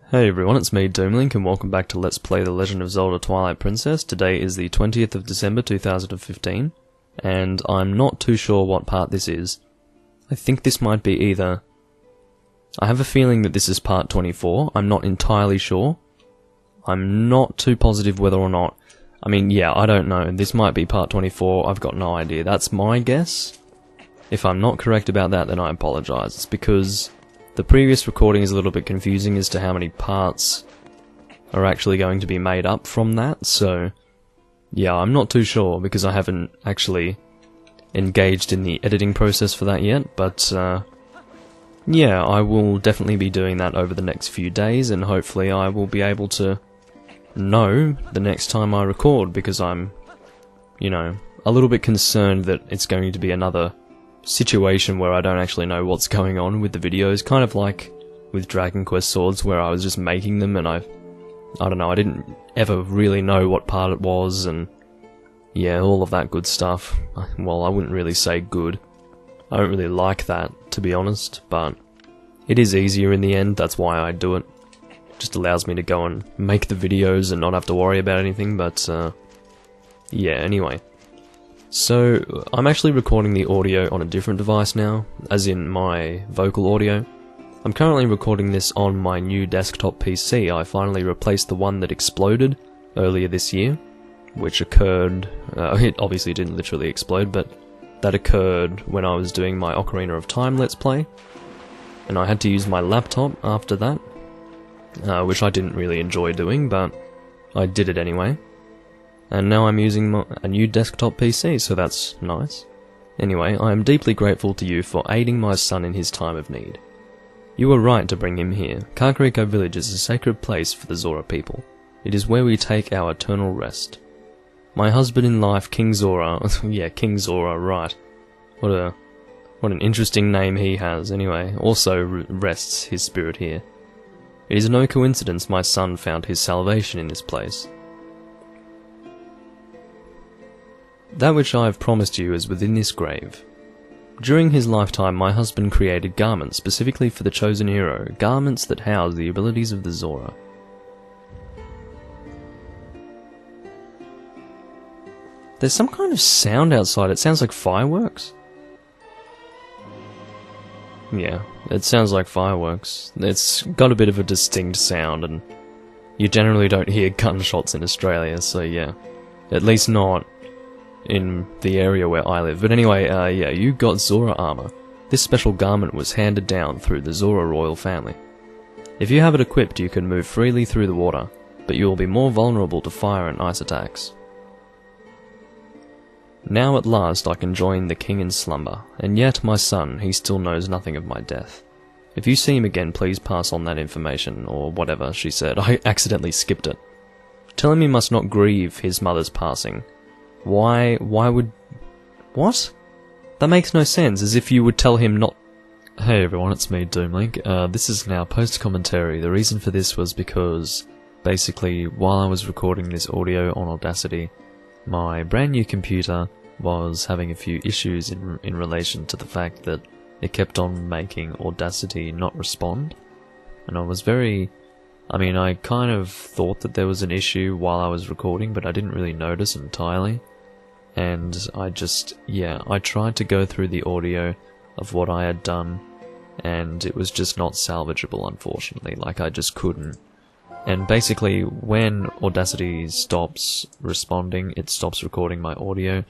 Hey everyone, it's me, Doomlink, and welcome back to Let's Play The Legend of Zelda Twilight Princess. Today is the 20th of December 2015, and I'm not too sure what part this is. I think this might be either... I have a feeling that this is part 24, I'm not entirely sure. I'm not too positive whether or not... I mean, yeah, I don't know, this might be part 24, I've got no idea. That's my guess. If I'm not correct about that, then I apologise. It's because... the previous recording is a little bit confusing as to how many parts are actually going to be made up from that, so yeah, I'm not too sure because I haven't actually engaged in the editing process for that yet, but yeah, I will definitely be doing that over the next few days, and hopefully I will be able to know the next time I record, because I'm, you know, a little bit concerned that it's going to be another situation where I don't actually know what's going on with the videos, kind of like with Dragon Quest Swords, where I was just making them and I don't know, I didn't ever really know what part it was, and yeah, all of that good stuff. Well, I wouldn't really say good. I don't really like that, to be honest, but it is easier in the end, that's why I do it. Just allows me to go and make the videos and not have to worry about anything, but yeah, anyway. So, I'm actually recording the audio on a different device now, as in my vocal audio. I'm currently recording this on my new desktop PC. I finally replaced the one that exploded earlier this year, which occurred, it obviously didn't literally explode, but that occurred when I was doing my Ocarina of Time Let's Play, and I had to use my laptop after that, which I didn't really enjoy doing, but I did it anyway. And now I'm using a new desktop PC, so that's nice. Anyway, I am deeply grateful to you for aiding my son in his time of need. You were right to bring him here. Kakariko Village is a sacred place for the Zora people. It is where we take our eternal rest. My husband in life, King Zora... yeah, King Zora, right. What an interesting name he has, anyway. Also rests his spirit here. It is no coincidence my son found his salvation in this place. That which I have promised you is within this grave. During his lifetime, my husband created garments specifically for the chosen hero, garments that house the abilities of the Zora. There's some kind of sound outside, it sounds like fireworks. Yeah, it sounds like fireworks. It's got a bit of a distinct sound, and you generally don't hear gunshots in Australia, so yeah. At least not in the area where I live. But anyway, yeah, you got Zora armor. This special garment was handed down through the Zora royal family. If you have it equipped, you can move freely through the water, but you will be more vulnerable to fire and ice attacks. Now at last I can join the king in slumber, and yet my son, he still knows nothing of my death. If you see him again, please pass on that information, or whatever she said. I accidentally skipped it. Tell him he must not grieve his mother's passing. Why would... what? That makes no sense, as if you would tell him not... Hey everyone, it's me, Doomlink. This is now post-commentary. The reason for this was because, basically, while I was recording this audio on Audacity, my brand new computer was having a few issues in relation to the fact that it kept on making Audacity not respond. And I was very... I mean, I kind of thought that there was an issue while I was recording, but I didn't really notice entirely. And I just, yeah, I tried to go through the audio of what I had done, and it was just not salvageable, unfortunately. Like, I just couldn't. And basically, when Audacity stops responding, it stops recording my audio,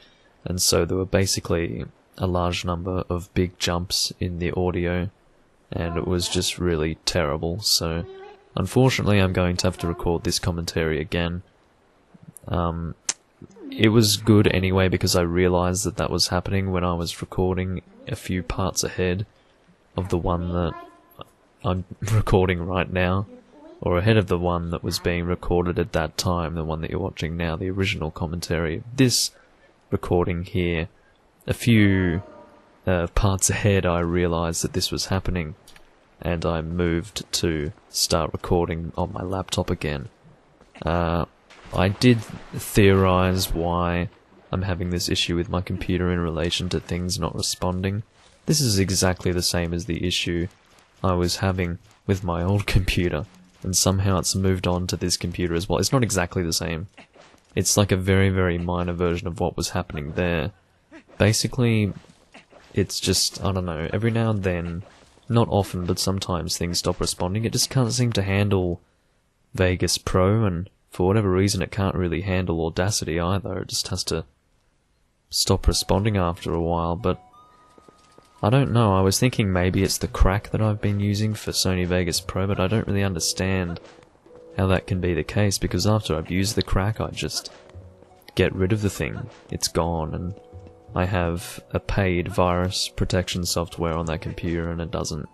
and so there were basically a large number of big jumps in the audio, and it was just really terrible, so... unfortunately, I'm going to have to record this commentary again. It was good anyway because I realized that that was happening when I was recording a few parts ahead of the one that I'm recording right now, or ahead of the one that was being recorded at that time, the one that you're watching now, the original commentary. This recording here, a few parts ahead, I realized that this was happening, and I moved to start recording on my laptop again. I did theorize why I'm having this issue with my computer in relation to things not responding. This is exactly the same as the issue I was having with my old computer. and somehow it's moved on to this computer as well. It's not exactly the same. It's like a very, very minor version of what was happening there. Basically, it's just, I don't know, every now and then, not often, but sometimes things stop responding. It just can't seem to handle Vegas Pro, and for whatever reason it can't really handle Audacity either. It just has to stop responding after a while, but I don't know. I was thinking maybe it's the crack that I've been using for Sony Vegas Pro, but I don't really understand how that can be the case, because after I've used the crack I just get rid of the thing. It's gone, and I have a paid virus protection software on that computer, and it doesn't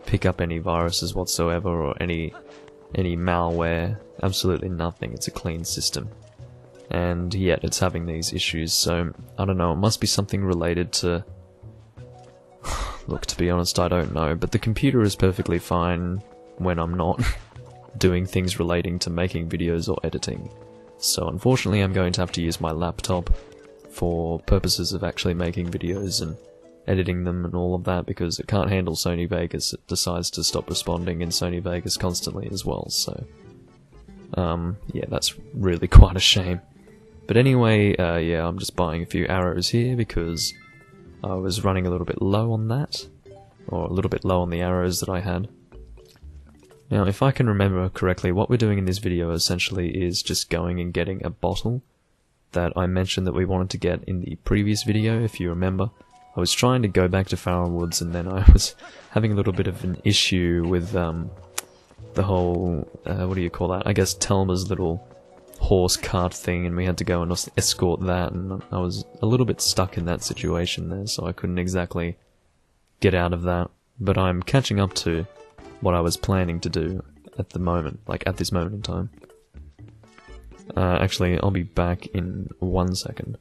pick up any viruses whatsoever or any malware. Absolutely nothing. It's a clean system. And yet it's having these issues, so I don't know, it must be something related to... Look, to be honest, I don't know, but the computer is perfectly fine when I'm not doing things relating to making videos or editing. So unfortunately I'm going to have to use my laptop for purposes of actually making videos and editing them and all of that, because it can't handle Sony Vegas. It decides to stop responding in Sony Vegas constantly as well, so... yeah, that's really quite a shame. But anyway, yeah, I'm just buying a few arrows here because I was running a little bit low on that, or a little bit low on the arrows that I had. Now, if I can remember correctly, what we're doing in this video essentially is just going and getting a bottle that I mentioned that we wanted to get in the previous video, if you remember. I was trying to go back to Farrell Woods, and then I was having a little bit of an issue with the whole, what do you call that? I guess Telma's little horse cart thing, and we had to go and escort that, and I was a little bit stuck in that situation there, so I couldn't exactly get out of that. But I'm catching up to what I was planning to do at the moment, like at this moment in time. Actually, I'll be back in 1 second.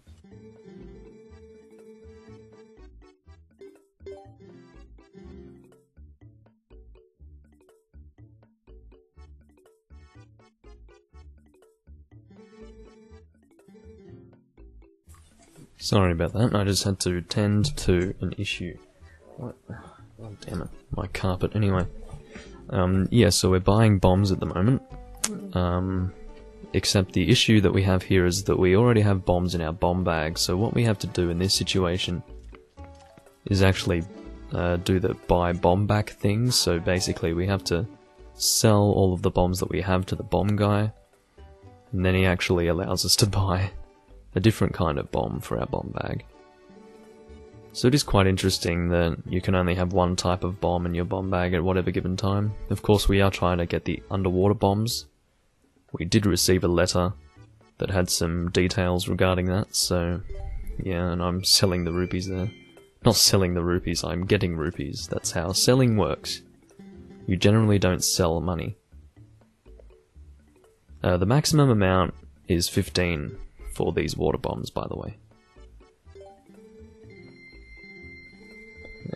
Sorry about that, I just had to tend to an issue. What? Oh, damn it. My carpet. Anyway. Yeah, so we're buying bombs at the moment. Except the issue that we have here is that we already have bombs in our bomb bag, so what we have to do in this situation is actually do the buy bomb back thing. So basically we have to sell all of the bombs that we have to the bomb guy, and then he actually allows us to buy a different kind of bomb for our bomb bag. So it is quite interesting that you can only have one type of bomb in your bomb bag at whatever given time. Of course, we are trying to get the underwater bombs. We did receive a letter that had some details regarding that, so yeah, and I'm selling the rupees there. Not selling the rupees, I'm getting rupees. That's how selling works. You generally don't sell money. The maximum amount is 15 for these water bombs, by the way.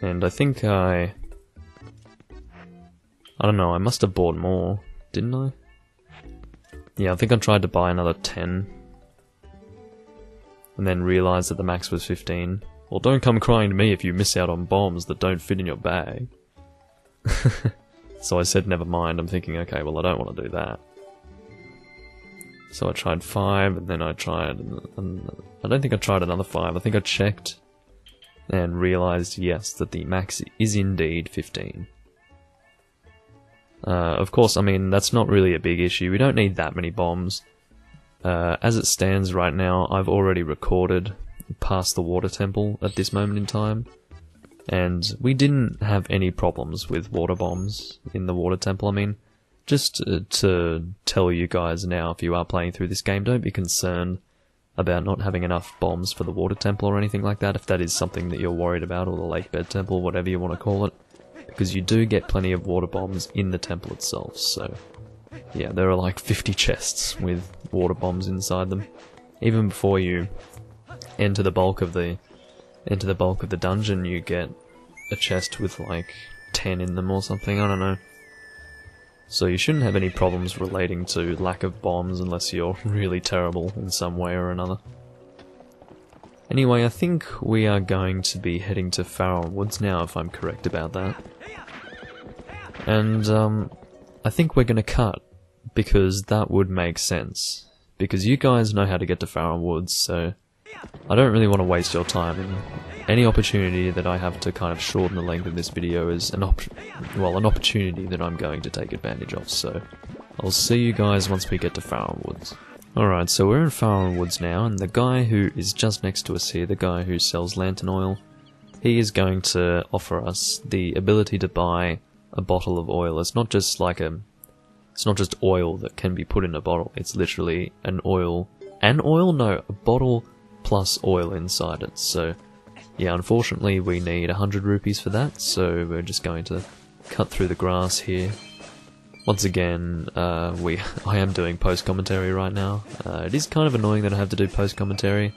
And I think I don't know, I must have bought more, didn't I? Yeah, I think I tried to buy another 10. And then realised that the max was 15. Well, don't come crying to me if you miss out on bombs that don't fit in your bag. So I said never mind, I'm thinking, okay, well I don't want to do that. So I tried 5, and then I tried, and I don't think I tried another 5, I think I checked and realised, yes, that the max is indeed 15. Of course, I mean, that's not really a big issue, we don't need that many bombs. As it stands right now, I've already recorded past the water temple at this moment in time, and we didn't have any problems with water bombs in the water temple. I mean, just to tell you guys now, if you are playing through this game, don't be concerned about not having enough bombs for the water temple or anything like that, if that is something that you're worried about, or the Lakebed Temple, whatever you want to call it, because you do get plenty of water bombs in the temple itself. So yeah, there are like 50 chests with water bombs inside them. Even before you enter the bulk of the dungeon, you get a chest with like 10 in them or something, I don't know. So you shouldn't have any problems relating to lack of bombs unless you're really terrible in some way or another. Anyway, I think we are going to be heading to Farrell Woods now, if I'm correct about that. And I think we're gonna cut, because that would make sense. Because you guys know how to get to Farron Woods, so I don't really want to waste your time, and any opportunity that I have to kind of shorten the length of this video is an opportunity that I'm going to take advantage of, so I'll see you guys once we get to Farron Woods. Alright, so we're in Farron Woods now, and the guy who is just next to us here, the guy who sells lantern oil, he is going to offer us the ability to buy a bottle of oil. It's not just like it's not just oil that can be put in a bottle, it's literally a bottle plus oil inside it. So yeah, unfortunately we need 100 rupees for that, so we're just going to cut through the grass here. Once again, I am doing post-commentary right now. It is kind of annoying that I have to do post-commentary.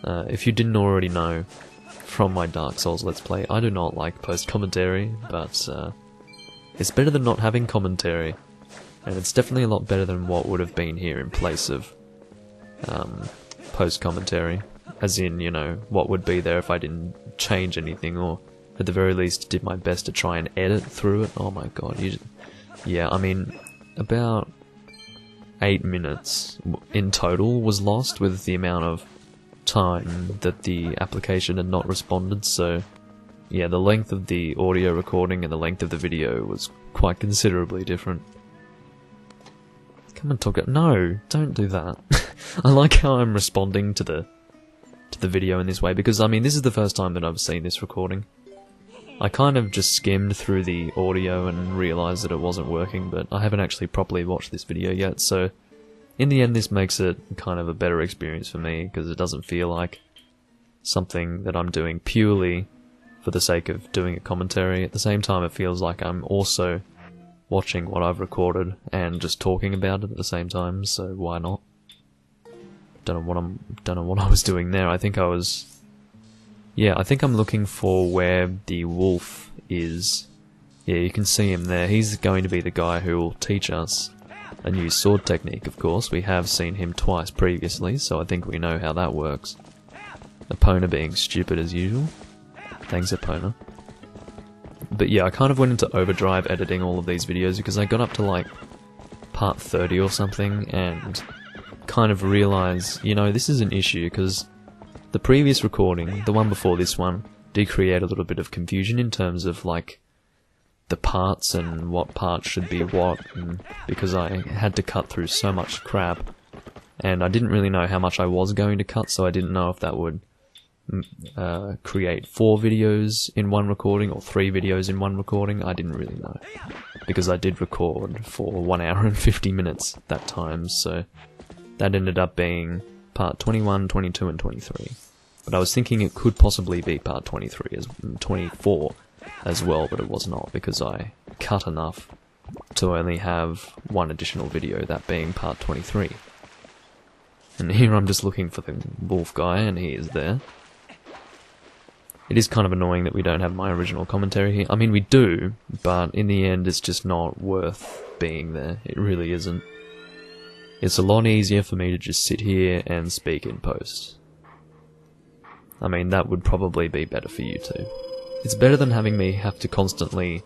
If you didn't already know from my Dark Souls Let's Play, I do not like post-commentary, but it's better than not having commentary. And it's definitely a lot better than what would have been here in place of post-commentary. As in, you know, what would be there if I didn't change anything, or at the very least did my best to try and edit through it. Oh my god, yeah, I mean, about 8 minutes in total was lost with the amount of time that the application had not responded, so yeah, the length of the audio recording and the length of the video was quite considerably different. Come and talk it. No, don't do that. I like how I'm responding to the video in this way, because I mean, this is the first time that I've seen this recording. I kind of just skimmed through the audio and realised that it wasn't working, but I haven't actually properly watched this video yet, so in the end this makes it kind of a better experience for me, because it doesn't feel like something that I'm doing purely for the sake of doing a commentary. At the same time, it feels like I'm also watching what I've recorded and just talking about it at the same time, so why not? Don't know what I was doing there. I think I'm looking for where the wolf is. Yeah, you can see him there. He's going to be the guy who will teach us a new sword technique, of course. We have seen him twice previously, so I think we know how that works. Epona being stupid as usual. Thanks, Epona. But yeah, I kind of went into overdrive editing all of these videos because I got up to like part 30 or something and kind of realised, you know, this is an issue because the previous recording, the one before this one, did create a little bit of confusion in terms of like the parts and what parts should be what, and because I had to cut through so much crap and I didn't really know how much I was going to cut, so I didn't know if that would create 4 videos in one recording or 3 videos in one recording. I didn't really know, because I did record for 1 hour and 50 minutes that time, so that ended up being part 21, 22 and 23. But I was thinking it could possibly be part 23 as 24 as well, but it was not, because I cut enough to only have one additional video, that being part 23. And here I'm just looking for the wolf guy, and he is there. It is kind of annoying that we don't have my original commentary here. I mean, we do, but in the end it's just not worth being there. It really isn't. It's a lot easier for me to just sit here and speak in post. I mean, that would probably be better for you too. It's better than having me have to constantly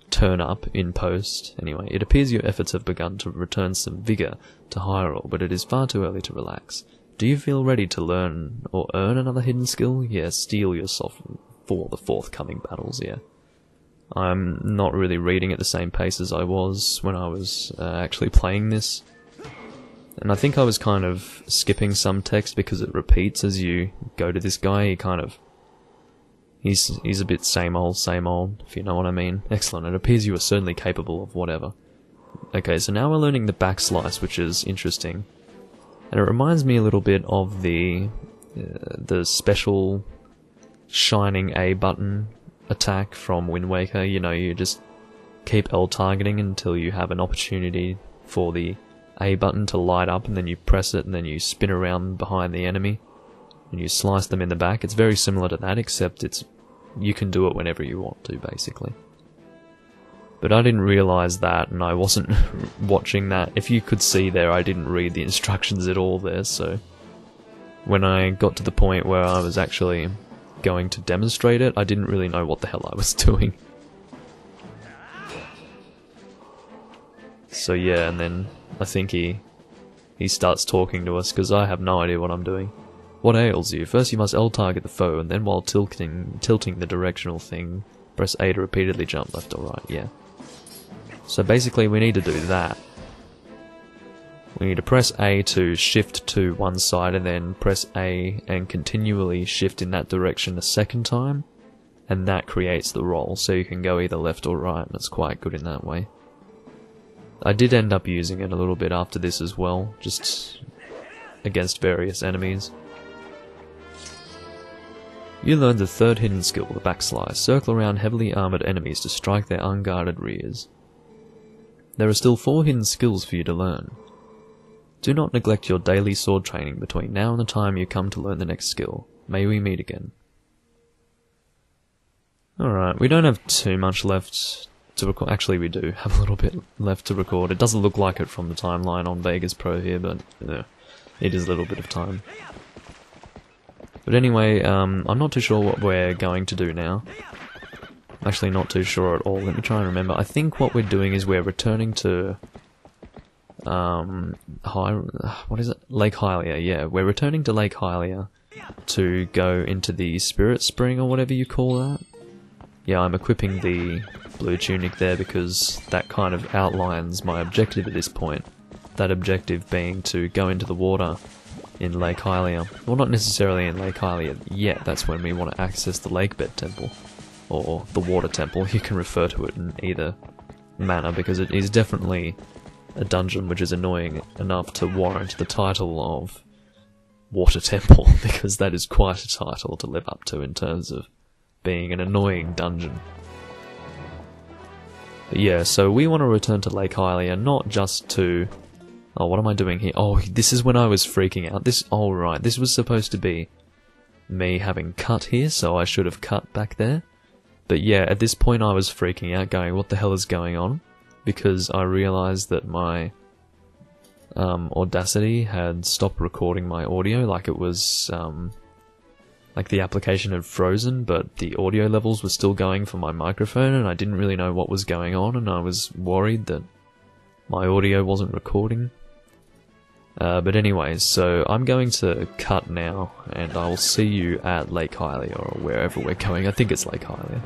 turn up in post. Anyway, it appears your efforts have begun to return some vigour to Hyrule, but it is far too early to relax. Do you feel ready to learn or earn another hidden skill? Yeah, steel yourself for the forthcoming battles, yeah. I'm not really reading at the same pace as I was when I was actually playing this. And I think I was kind of skipping some text because it repeats as you go to this guy. He kind of... He's a bit same old, if you know what I mean. Excellent, it appears you are certainly capable of whatever. Okay, so now we're learning the backslice, which is interesting. And it reminds me a little bit of the special shining A button attack from Wind Waker. You know, you just keep L targeting until you have an opportunity for the A button to light up, and then you press it and then you spin around behind the enemy and you slice them in the back. It's very similar to that, except you can do it whenever you want to, basically. But I didn't realise that, and I wasn't watching that. If you could see there, I didn't read the instructions at all there, so when I got to the point where I was actually going to demonstrate it, I didn't really know what the hell I was doing. So yeah, and then I think he starts talking to us, because I have no idea what I'm doing. What ails you? First you must L-target the foe, and then while tilting the directional thing, press A to repeatedly jump left or right, yeah. So basically we need to do that. We need to press A to shift to one side, and then press A and continually shift in that direction a second time, and that creates the roll, so you can go either left or right, and it's quite good in that way. I did end up using it a little bit after this as well, just against various enemies. You learned the third hidden skill, the backslide. Circle around heavily armoured enemies to strike their unguarded rears. There are still 4 hidden skills for you to learn. Do not neglect your daily sword training between now and the time you come to learn the next skill. May we meet again. Alright, we don't have too much left to record. Actually, we do have a little bit left to record. It doesn't look like it from the timeline on Vegas Pro here, but it is a little bit of time. But anyway, I'm not too sure what we're going to do now. I'm actually not too sure at all. Let me try and remember. I think what we're doing is we're returning to what is it? Lake Hylia, yeah. We're returning to Lake Hylia to go into the Spirit Spring or whatever you call that. Yeah, I'm equipping the blue tunic there because that kind of outlines my objective at this point. That objective being to go into the water in Lake Hylia. Well, not necessarily in Lake Hylia yet, that's when we want to access the Lakebed Temple. Or the Water Temple, you can refer to it in either manner, because it is definitely a dungeon which is annoying enough to warrant the title of Water Temple, because that is quite a title to live up to in terms of being an annoying dungeon. But yeah, so we want to return to Lake Hylia, not just to... Oh, what am I doing here? Oh, this is when I was freaking out. Oh right, this was supposed to be me having cut here, so I should have cut back there. But yeah, at this point I was freaking out, going, what the hell is going on? Because I realised that my Audacity had stopped recording my audio, like it was, like the application had frozen, but the audio levels were still going for my microphone, and I didn't really know what was going on, and I was worried that my audio wasn't recording. But anyways, so I'm going to cut now, and I will see you at Lake Hylia, or wherever we're going. I think it's Lake Hylia.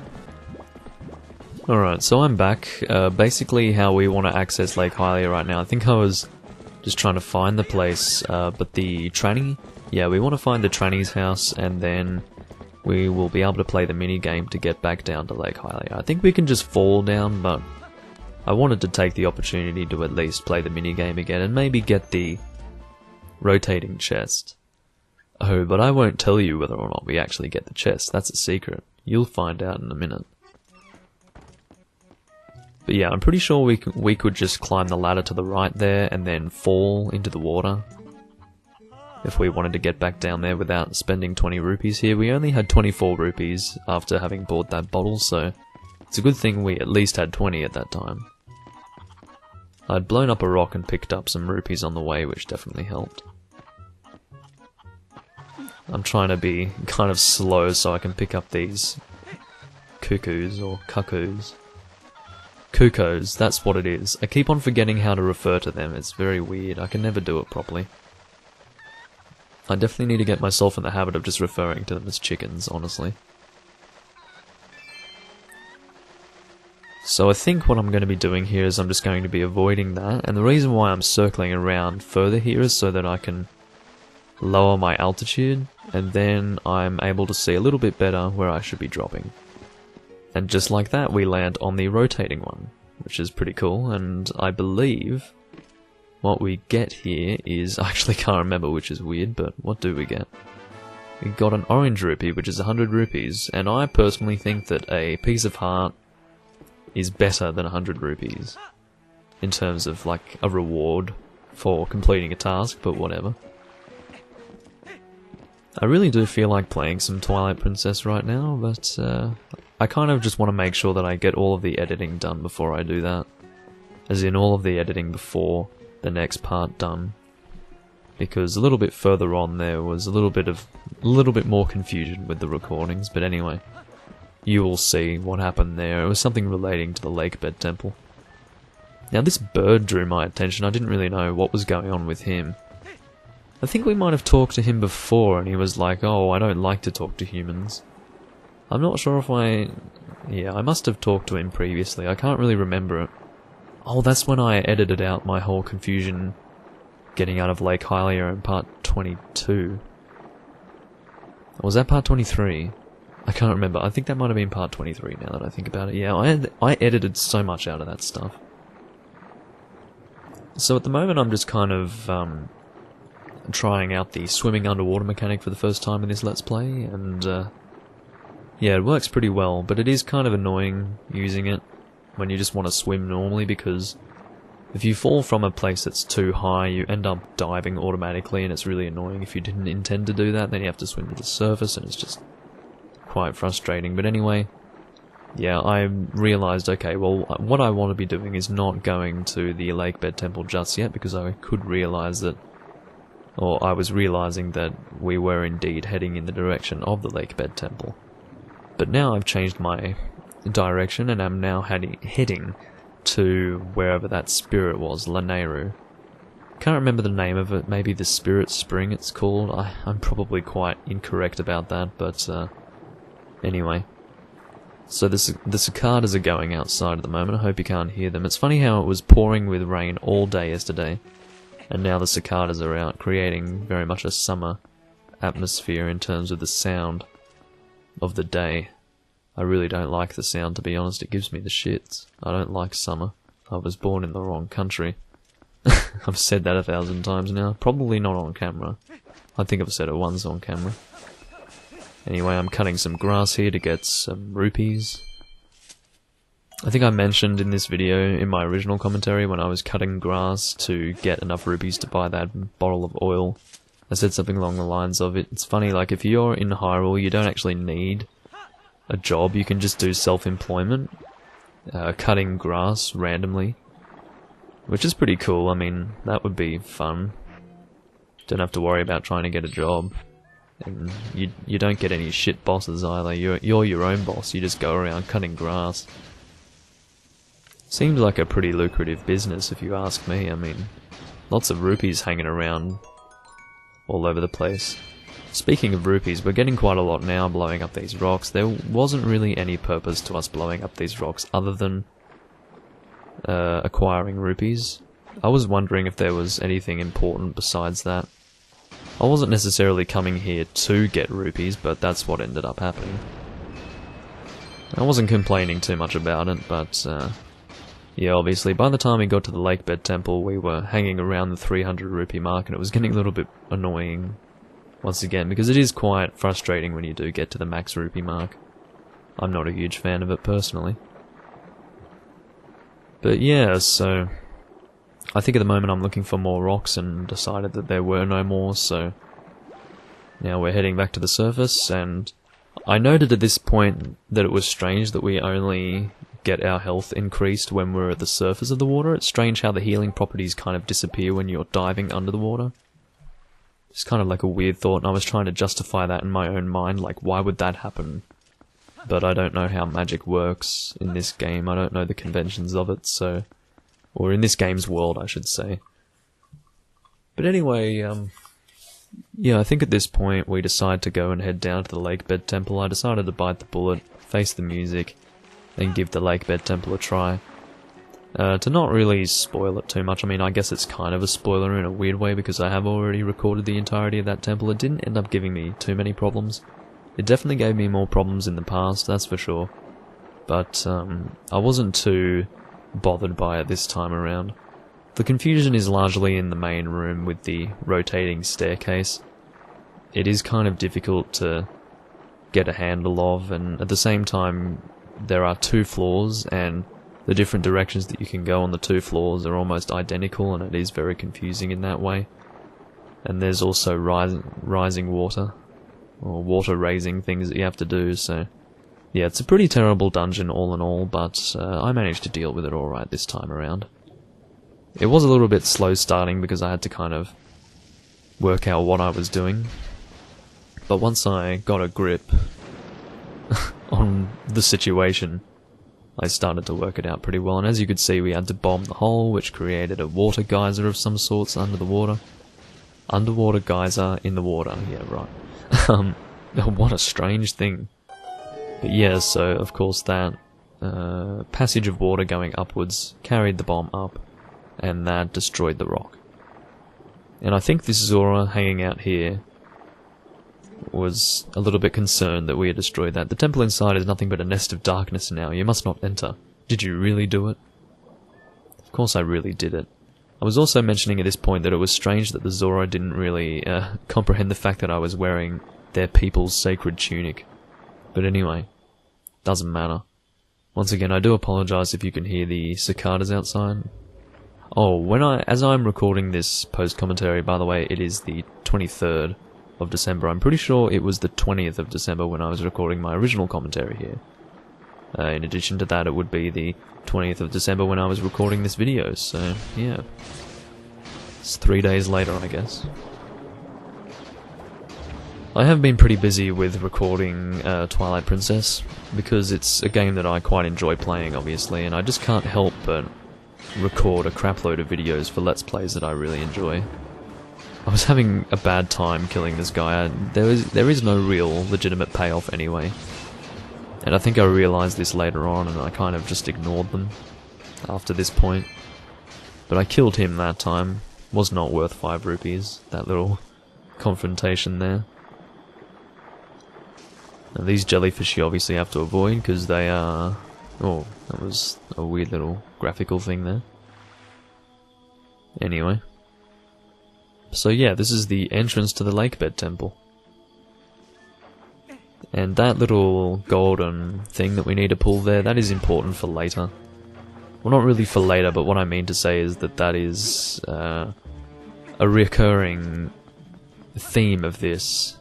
Alright, so I'm back. Basically how we want to access Lake Hylia right now. I think I was just trying to find the place, but the tranny? Yeah, we want to find the tranny's house, and then we will be able to play the mini-game to get back down to Lake Hylia. I think we can just fall down, but I wanted to take the opportunity to at least play the mini-game again, and maybe get the rotating chest. Oh, but I won't tell you whether or not we actually get the chest. That's a secret. You'll find out in a minute. But yeah, I'm pretty sure we could just climb the ladder to the right there and then fall into the water if we wanted to get back down there without spending 20 rupees here. We only had 24 rupees after having bought that bottle, so it's a good thing we at least had 20 at that time. I'd blown up a rock and picked up some rupees on the way, which definitely helped. I'm trying to be kind of slow so I can pick up these cuckoos or cuckoos. Cuckoos, that's what it is. I keep on forgetting how to refer to them, it's very weird, I can never do it properly. I definitely need to get myself in the habit of just referring to them as chickens, honestly. So I think what I'm going to be doing here is I'm just going to be avoiding that, and the reason why I'm circling around further here is so that I can lower my altitude, and then I'm able to see a little bit better where I should be dropping. And just like that, we land on the rotating one, which is pretty cool, and I believe what we get here is... I actually can't remember, which is weird, but what do we get? We got an orange rupee, which is 100 rupees, and I personally think that a piece of heart is better than 100 rupees in terms of, like, a reward for completing a task, but whatever. I really do feel like playing some Twilight Princess right now, but I kind of just want to make sure that I get all of the editing done before I do that. As in all of the editing before the next part done. Because a little bit further on there was a little bit more confusion with the recordings, but anyway. You will see what happened there. It was something relating to the Lakebed Temple. Now this bird drew my attention. I didn't really know what was going on with him. I think we might have talked to him before and he was like, oh, I don't like to talk to humans. I'm not sure if yeah, I must have talked to him previously. I can't really remember it. Oh, that's when I edited out my whole confusion getting out of Lake Hylia in part 22. Or was that part 23? I can't remember. I think that might have been part 23 now that I think about it. Yeah, I edited so much out of that stuff. So at the moment I'm just kind of trying out the swimming underwater mechanic for the first time in this Let's Play, and yeah, it works pretty well, but it is kind of annoying using it when you just want to swim normally, because if you fall from a place that's too high, you end up diving automatically, and it's really annoying. If you didn't intend to do that, then you have to swim to the surface, and it's just quite frustrating. But anyway, yeah, I realised, okay, well, what I want to be doing is not going to the Lakebed Temple just yet, because I could realise that, or I was realising that we were indeed heading in the direction of the Lakebed Temple. But now I've changed my direction, and I'm now heading to wherever that spirit was, Lanayru. Can't remember the name of it, maybe the Spirit Spring it's called. I'm probably quite incorrect about that, but anyway. So the cicadas are going outside at the moment. I hope you can't hear them. It's funny how it was pouring with rain all day yesterday, and now the cicadas are out, creating very much a summer atmosphere in terms of the sound of the day. I really don't like the sound, to be honest. It gives me the shits. I don't like summer. I was born in the wrong country. I've said that 1,000 times now. Probably not on camera. I think I've said it once on camera. Anyway, I'm cutting some grass here to get some rupees. I think I mentioned in this video, in my original commentary, when I was cutting grass to get enough rupees to buy that bottle of oil, I said something along the lines of it. It's funny, like, if you're in Hyrule, you don't actually need a job. You can just do self-employment, cutting grass randomly, which is pretty cool. I mean, that would be fun. Don't have to worry about trying to get a job. And you don't get any shit bosses either. You're your own boss. You just go around cutting grass. Seems like a pretty lucrative business if you ask me. I mean, lots of rupees hanging around all over the place. Speaking of rupees, we're getting quite a lot now blowing up these rocks. There wasn't really any purpose to us blowing up these rocks other than acquiring rupees. I was wondering if there was anything important besides that. I wasn't necessarily coming here to get rupees, but that's what ended up happening. I wasn't complaining too much about it, but yeah, obviously by the time we got to the Lakebed Temple we were hanging around the 300 rupee mark, and it was getting a little bit annoying once again, because it is quite frustrating when you do get to the max rupee mark. I'm not a huge fan of it personally. But yeah, so I think at the moment I'm looking for more rocks and decided that there were no more, so now we're heading back to the surface. And I noted at this point that it was strange that we only get our health increased when we're at the surface of the water. It's strange how the healing properties kind of disappear when you're diving under the water. It's kind of like a weird thought, and I was trying to justify that in my own mind, like why would that happen? But I don't know how magic works in this game. I don't know the conventions of it, so... or in this game's world, I should say. But anyway, yeah, I think at this point we decide to go and head down to the Lakebed Temple. I decided to bite the bullet, face the music, and give the Lakebed Temple a try. To not really spoil it too much, I mean, I guess it's kind of a spoiler in a weird way because I have already recorded the entirety of that temple. It didn't end up giving me too many problems. It definitely gave me more problems in the past, that's for sure. But I wasn't too bothered by it this time around. The confusion is largely in the main room with the rotating staircase. It is kind of difficult to get a handle of, and at the same time there are 2 floors, and the different directions that you can go on the 2 floors are almost identical, and it is very confusing in that way. And there's also rising water, or water raising things that you have to do, so yeah, it's a pretty terrible dungeon all in all, but I managed to deal with it alright this time around. It was a little bit slow starting because I had to kind of work out what I was doing, but once I got a grip on the situation, I started to work it out pretty well, and as you could see, we had to bomb the hole, which created a water geyser of some sorts under the water. Underwater geyser in the water, yeah, right. What a strange thing. But yeah, so of course that passage of water going upwards carried the bomb up, and that destroyed the rock. And I think this Zora hanging out here was a little bit concerned that we had destroyed that. The temple inside is nothing but a nest of darkness now. You must not enter. Did you really do it? Of course I really did it. I was also mentioning at this point that it was strange that the Zora didn't really comprehend the fact that I was wearing their people's sacred tunic. But anyway, doesn't matter. Once again, I do apologize if you can hear the cicadas outside. Oh, as I'm recording this post-commentary, by the way, it is the 23rd of December. I'm pretty sure it was the 20th of December when I was recording my original commentary here. In addition to that, it would be the 20th of December when I was recording this video, so yeah. It's 3 days later, I guess. I have been pretty busy with recording Twilight Princess, because it's a game that I quite enjoy playing, obviously, and I just can't help but record a crapload of videos for Let's Plays that I really enjoy. I was having a bad time killing this guy. There is no real legitimate payoff anyway. And I think I realised this later on, and I kind of just ignored them after this point. But I killed him that time. Was not worth 5 rupees, that little confrontation there. Now these jellyfish you obviously have to avoid, because they are... Oh, that was a weird little graphical thing there. Anyway. So yeah, this is the entrance to the Lakebed Temple. And that little golden thing that we need to pull there, that is important for later. Well, not really for later, but what I mean to say is that that is a recurring theme of this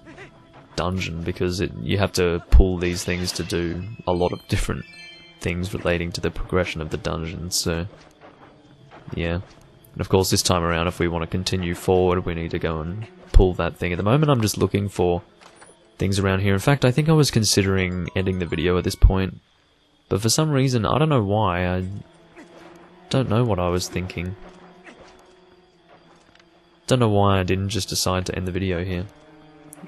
dungeon, because you have to pull these things to do a lot of different things relating to the progression of the dungeon, so yeah. And of course this time around, if we want to continue forward, we need to go and pull that thing. At the moment I'm just looking for things around here. In fact, I think I was considering ending the video at this point, but for some reason, I don't know why, I don't know what I was thinking. Don't know why I didn't just decide to end the video here.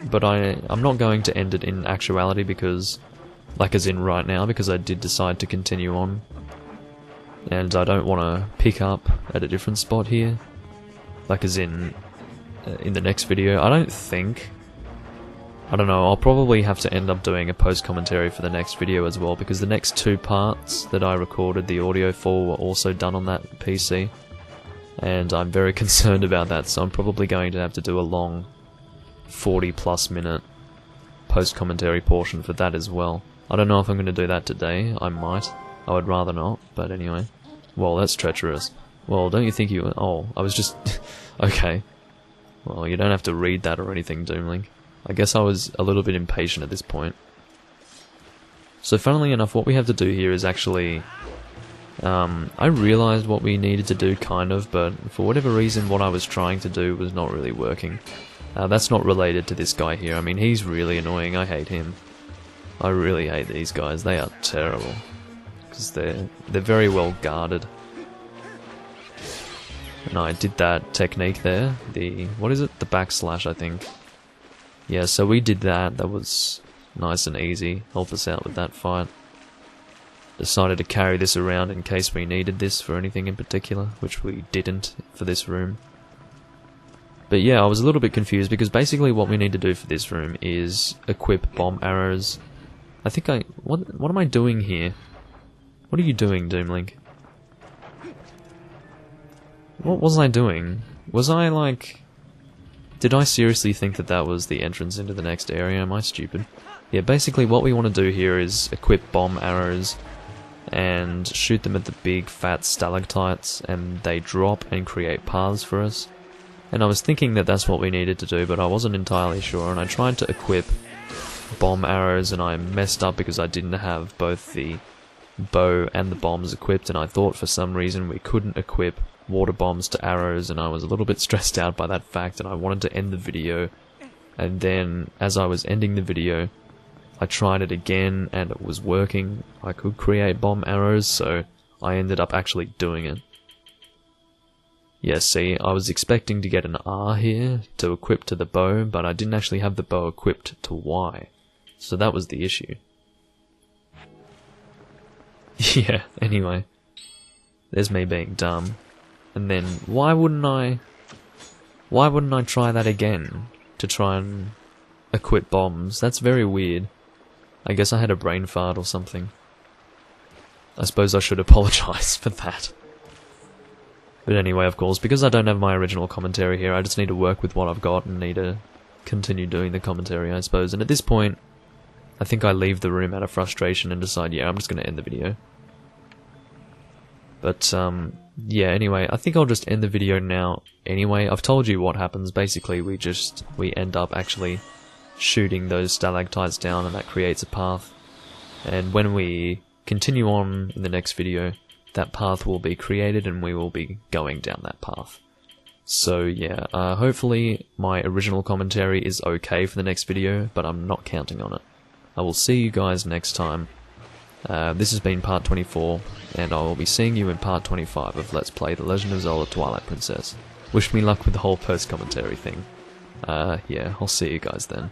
But I'm not going to end it in actuality, because, like as in right now, because I did decide to continue on. And I don't want to pick up at a different spot here. Like as in the next video. I don't think... I don't know, I'll probably have to end up doing a post-commentary for the next video as well, because the next 2 parts that I recorded the audio for were also done on that PC. And I'm very concerned about that, so I'm probably going to have to do a long 40+ minute post-commentary portion for that as well. I don't know if I'm going to do that today. I might. I would rather not, but anyway. Well, that's treacherous. Well, don't you think you... Oh, I was just... Okay. Well, you don't have to read that or anything, Doomlink. I guess I was a little bit impatient at this point. So funnily enough, what we have to do here is actually... I realised what we needed to do, kind of, but for whatever reason what I was trying to do was not really working. That's not related to this guy here. I mean, he's really annoying. I hate him. I really hate these guys. They are terrible. Because they're very well guarded. And I did that technique there. What is it? The backslash, I think. Yeah, so we did that. That was nice and easy. Helped us out with that fight. Decided to carry this around in case we needed this for anything in particular, which we didn't for this room. But yeah, I was a little bit confused, because basically what we need to do for this room is equip bomb arrows. I think what am I doing here? What are you doing, Doomlink? What was I doing? Was I like... Did I seriously think that that was the entrance into the next area? Am I stupid? Yeah, basically what we want to do here is equip bomb arrows and shoot them at the big fat stalactites, and they drop and create paths for us. And I was thinking that that's what we needed to do, but I wasn't entirely sure, and I tried to equip bomb arrows and I messed up because I didn't have both the bow and the bombs equipped, and I thought for some reason we couldn't equip water bombs to arrows, and I was a little bit stressed out by that fact, and I wanted to end the video. And then, as I was ending the video, I tried it again and it was working. I could create bomb arrows, so I ended up actually doing it. Yeah, see, I was expecting to get an R here to equip to the bow, but I didn't actually have the bow equipped to Y. So that was the issue. Yeah, anyway. There's me being dumb. And then, why wouldn't I try that again? To try and equip bombs? That's very weird. I guess I had a brain fart or something. I suppose I should apologise for that. But anyway, of course, because I don't have my original commentary here, I just need to work with what I've got and need to continue doing the commentary, I suppose. And at this point, I think I leave the room out of frustration and decide, yeah, I'm just going to end the video. But, yeah, anyway, I think I'll just end the video now. Anyway, I've told you what happens. Basically, we end up actually shooting those stalactites down, and that creates a path. And when we continue on in the next video, that path will be created and we will be going down that path. So yeah, hopefully my original commentary is okay for the next video, but I'm not counting on it. I will see you guys next time. This has been part 24, and I will be seeing you in part 25 of Let's Play The Legend of Zelda Twilight Princess. Wish me luck with the whole post-commentary thing. Yeah, I'll see you guys then.